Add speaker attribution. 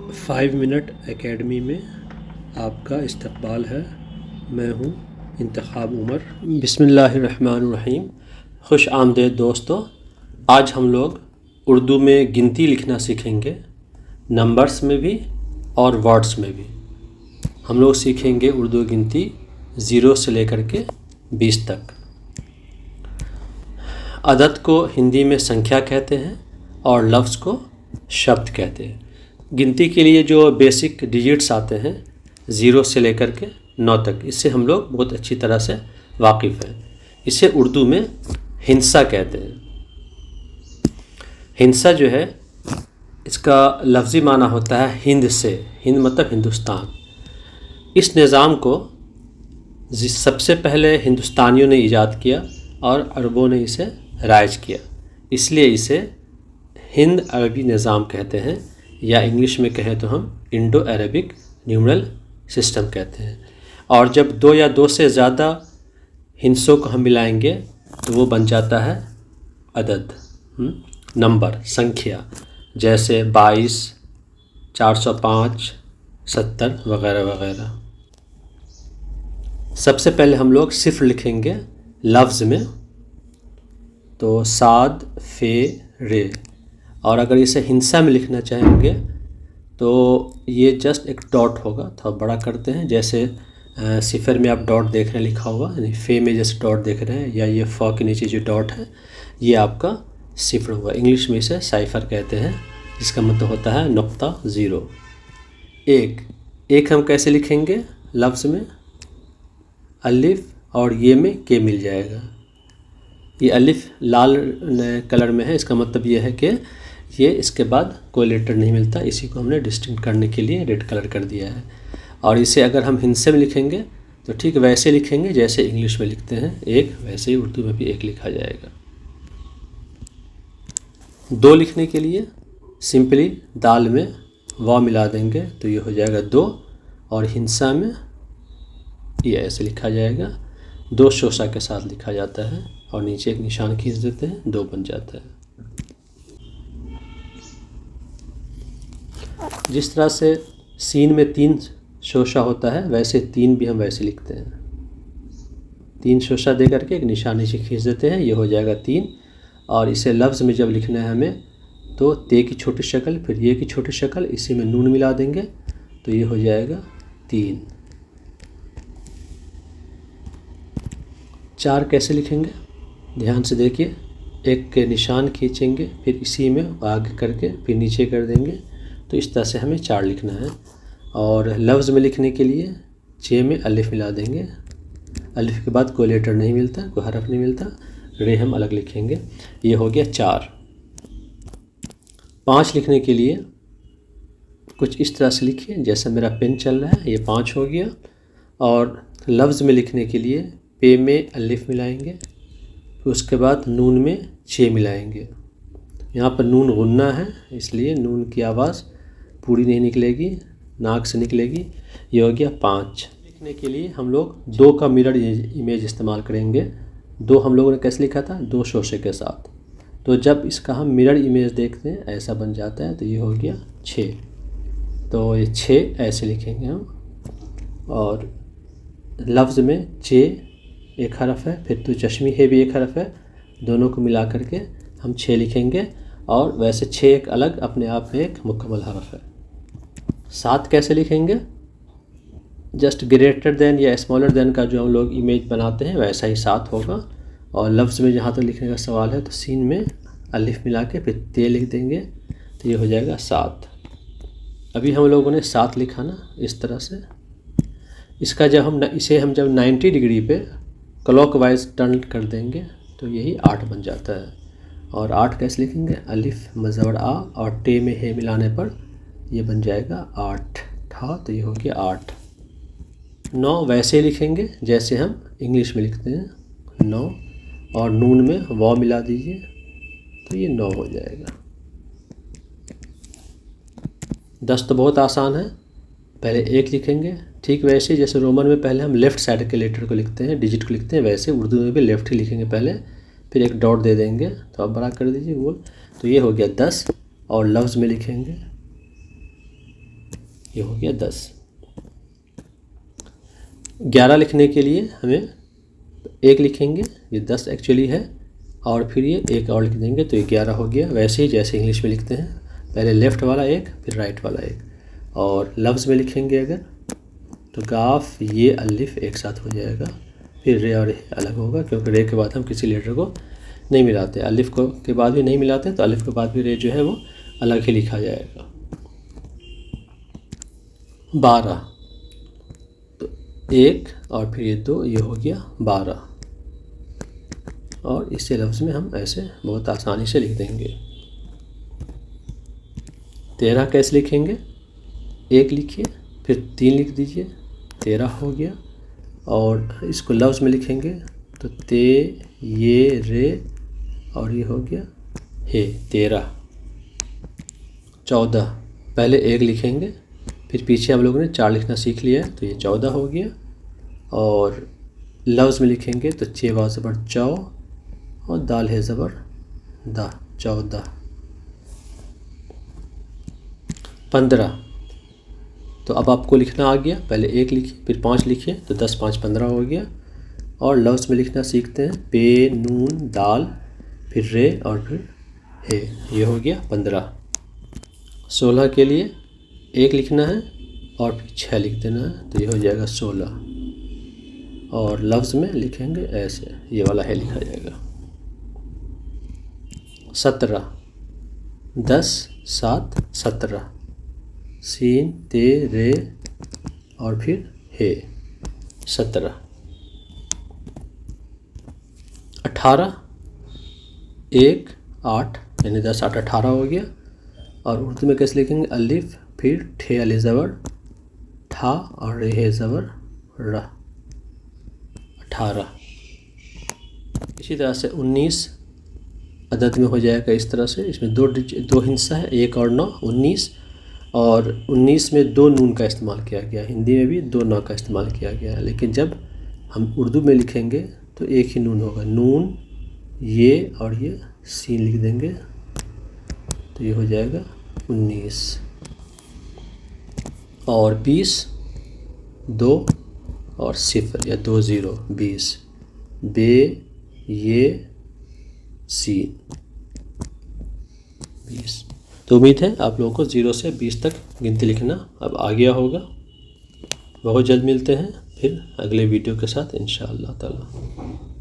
Speaker 1: 5 minute academy में आपका इस्तकबाल है। मैं हूँ इंतखाब उमर। बिस्मिल्लाहिर्रहमानिर्रहीम। खुश आमदीद दोस्तों। आज हम लोग उर्दू में गिनती लिखना सीखेंगे, नंबर्स में भी और वर्ड्स में भी। हम लोग सीखेंगे उर्दू गिनती 0 से लेकर के 20 तक। अदद को हिंदी में संख्या कहते हैं और लफ्ज़ को शब्द कहते हैं। गिनती के लिए जो बेसिक डिजिट्स आते हैं 0 से लेकर के 9 तक, इससे हम लोग बहुत अच्छी तरह से वाकिफ़ हैं। इसे उर्दू में हिंसा कहते हैं। हिंसा जो है, इसका लफ्ज़ी माना होता है हिंद से। हिंद मतलब हिंदुस्तान। इस निज़ाम को सबसे पहले हिंदुस्तानियों ने ईजाद किया और अरबों ने इसे राइज किया, इसलिए इसे हिंद अरबी निज़ाम कहते हैं, या इंग्लिश में कहें तो हम इंडो अरबिक न्यूमरल सिस्टम कहते हैं। और जब 2 या 2 से ज़्यादा हिंसों को हम मिलाएंगे तो वो बन जाता है अदद, नंबर, संख्या, जैसे 22, 405, 70 वगैरह वगैरह। सबसे पहले हम लोग सिफ़र लिखेंगे लफ्ज़ में, तो साद फे रे। और अगर इसे हिंसा में लिखना चाहेंगे तो ये जस्ट एक डॉट होगा। थोड़ा बड़ा करते हैं, जैसे सिफर में आप डॉट देख रहे हैं लिखा हुआ, यानी फे में जैसे डॉट देख रहे हैं, या ये फ के नीचे जो डॉट है ये आपका सिफर हुआ। इंग्लिश में इसे साइफर कहते हैं, जिसका मतलब होता है नुक्ता 0। एक हम कैसे लिखेंगे लफ्ज़ में? अलिफ और ये में के मिल जाएगा। ये अलिफ लाल कलर में है, इसका मतलब ये है कि ये इसके बाद कोई लेटर नहीं मिलता। इसी को हमने डिस्टिंक्ट करने के लिए रेड कलर कर दिया है। और इसे अगर हम हिंसे में लिखेंगे तो ठीक वैसे लिखेंगे जैसे इंग्लिश में लिखते हैं एक, वैसे ही उर्दू में भी एक लिखा जाएगा। 2 लिखने के लिए सिंपली दाल में वाव मिला देंगे तो ये हो जाएगा 2, और हिंसा में ये ऐसे लिखा जाएगा। 2 शोषा के साथ लिखा जाता है और नीचे एक निशान खींच देते हैं, 2 बन जाता है। जिस तरह से सीन में 3 शोषा होता है, वैसे 3 भी हम वैसे लिखते हैं। 3 शोषा दे करके एक निशान नीचे खींच देते हैं, ये हो जाएगा 3। और इसे लफ्ज़ में जब लिखना है हमें, तो ते की छोटी शक्ल, फिर ये की छोटी शक्ल, इसी में नून मिला देंगे तो ये हो जाएगा 3। 4 कैसे लिखेंगे ध्यान से देखिए। एक के निशान खींचेंगे, फिर इसी में आगे करके फिर नीचे कर देंगे, तो इस तरह से हमें 4 लिखना है। और लफ्ज़ में लिखने के लिए 6 में अलिफ मिला देंगे। अलिफ के बाद कोई लेटर नहीं मिलता, कोई हरफ नहीं मिलता, रे हम अलग लिखेंगे। ये हो गया 4। 5 लिखने के लिए कुछ इस तरह से लिखिए जैसे मेरा पेन चल रहा है, ये 5 हो गया। और लफ्ज़ में लिखने के लिए पे में अलिफ मिलाएंगे, फिर उसके बाद नून में 6 मिलाएंगे। यहाँ पर नून गुन्ना है, इसलिए नून की आवाज़ पूरी नहीं निकलेगी, नाक से निकलेगी। ये हो गया 5। लिखने के लिए हम लोग 2 का मिरर इमेज इस्तेमाल करेंगे। 2 हम लोगों ने कैसे लिखा था? 2 शोषे के साथ। तो जब इसका हम मिरर इमेज देखते हैं ऐसा बन जाता है, तो ये हो गया 6। तो ये 6 ऐसे लिखेंगे हम। और लफ्ज़ में 6 एक हरफ है, फिर तो चश्मी है भी एक हरफ है, दोनों को मिला करके हम 6 लिखेंगे। और वैसे 6 एक अलग अपने आप में एक मुकम्मल हरफ है। 7 कैसे लिखेंगे? जस्ट ग्रेटर देन या स्मॉलर देन का जो हम लोग इमेज बनाते हैं वैसा ही 7 होगा। और लफ्ज़ में जहाँ तक लिखने का सवाल है तो सीन में अलिफ मिला के फिर ते लिख देंगे, तो ये हो जाएगा 7। अभी हम लोगों ने 7 लिखा ना, इस तरह से। इसका जब इसे हम जब 90 डिग्री पे क्लॉकवाइज टर्न कर देंगे तो यही 8 बन जाता है। और 8 कैसे लिखेंगे? अलिफ मज़बर आ और टे में हे मिलाने पर ये बन जाएगा 8 ठा, तो ये हो गया 8। 9 वैसे लिखेंगे जैसे हम इंग्लिश में लिखते हैं, 9, और नून में वाव मिला दीजिए तो ये 9 हो जाएगा। 10 तो बहुत आसान है, पहले 1 लिखेंगे, ठीक वैसे जैसे रोमन में पहले हम लेफ़्ट साइड के लेटर को लिखते हैं, डिजिट को लिखते हैं, वैसे उर्दू में भी लेफ़्ट ही लिखेंगे पहले, फिर एक डॉट दे देंगे। तो आप बड़ा कर दीजिए गोल, तो ये हो गया 10। और लफ्ज़ में लिखेंगे ये हो गया 10। 11 लिखने के लिए हमें 1 लिखेंगे, ये 10 एक्चुअली है, और फिर ये 1 और लिख देंगे तो ये 11 हो गया। वैसे ही जैसे इंग्लिश में लिखते हैं, पहले लेफ़्ट वाला 1 फिर राइट वाला 1। और लफ्ज़ में लिखेंगे अगर तो गाफ ये अलिफ एक साथ हो जाएगा, फिर रे और हे अलग होगा, क्योंकि रे के बाद हम किसी लेटर को नहीं मिलाते, अलिफ को के बाद भी नहीं मिलाते, तो अलिफ के बाद भी रे जो है वो अलग ही लिखा जाएगा। 12 तो 1 और फिर ये 2, ये हो गया 12। और इसे लफ्ज़ में हम ऐसे बहुत आसानी से लिख देंगे। 13 कैसे लिखेंगे? 1 लिखिए फिर 3 लिख दीजिए, 13 हो गया। और इसको लफ्ज़ में लिखेंगे तो ते ये रे और ये हो गया हे, 13। 14 पहले 1 लिखेंगे, फिर पीछे हम लोगों ने 4 लिखना सीख लिया है, तो ये 14 हो गया। और लफ्ज़ में लिखेंगे तो चे वाव ज़बर चौ और दाल है ज़बर दा, 14। 15 तो अब आपको लिखना आ गया, पहले 1 लिखिए फिर 5 लिखिए, तो 10 5 15 हो गया। और लफ्ज़ में लिखना सीखते हैं, पे नून दाल फिर रे और फिर हे, ये हो गया 15। 16 के लिए 1 लिखना है और फिर 6 लिख देना है, तो ये हो जाएगा 16। और लफ्ज़ में लिखेंगे ऐसे, ये वाला है लिखा जाएगा। 17 10 7 17, सीन ते रे और फिर हे, 17। 18 1 8 यानी 10 8 18 हो गया। और उर्दू में कैसे लिखेंगे? अलिफ फिर ठे अली ज़बर ठा और रे हे ज़बर र, 18। इसी तरह से 19 अदद में हो जाएगा इस तरह से, इसमें दो हिस्सा है, 1 और 9, 19। और 19 में 2 नून का इस्तेमाल किया गया, हिंदी में भी 2 नौ का इस्तेमाल किया गया है, लेकिन जब हम उर्दू में लिखेंगे तो एक ही नून होगा, नून ये और ये सीन लिख देंगे, तो ये हो जाएगा 19। और 20 2 और 0 या 2 0, 20 बे ये सीन, 20। तो उम्मीद है आप लोगों को 0 से 20 तक गिनती लिखना अब आ गया होगा। बहुत जल्द मिलते हैं फिर अगले वीडियो के साथ इंशाअल्लाह ताला।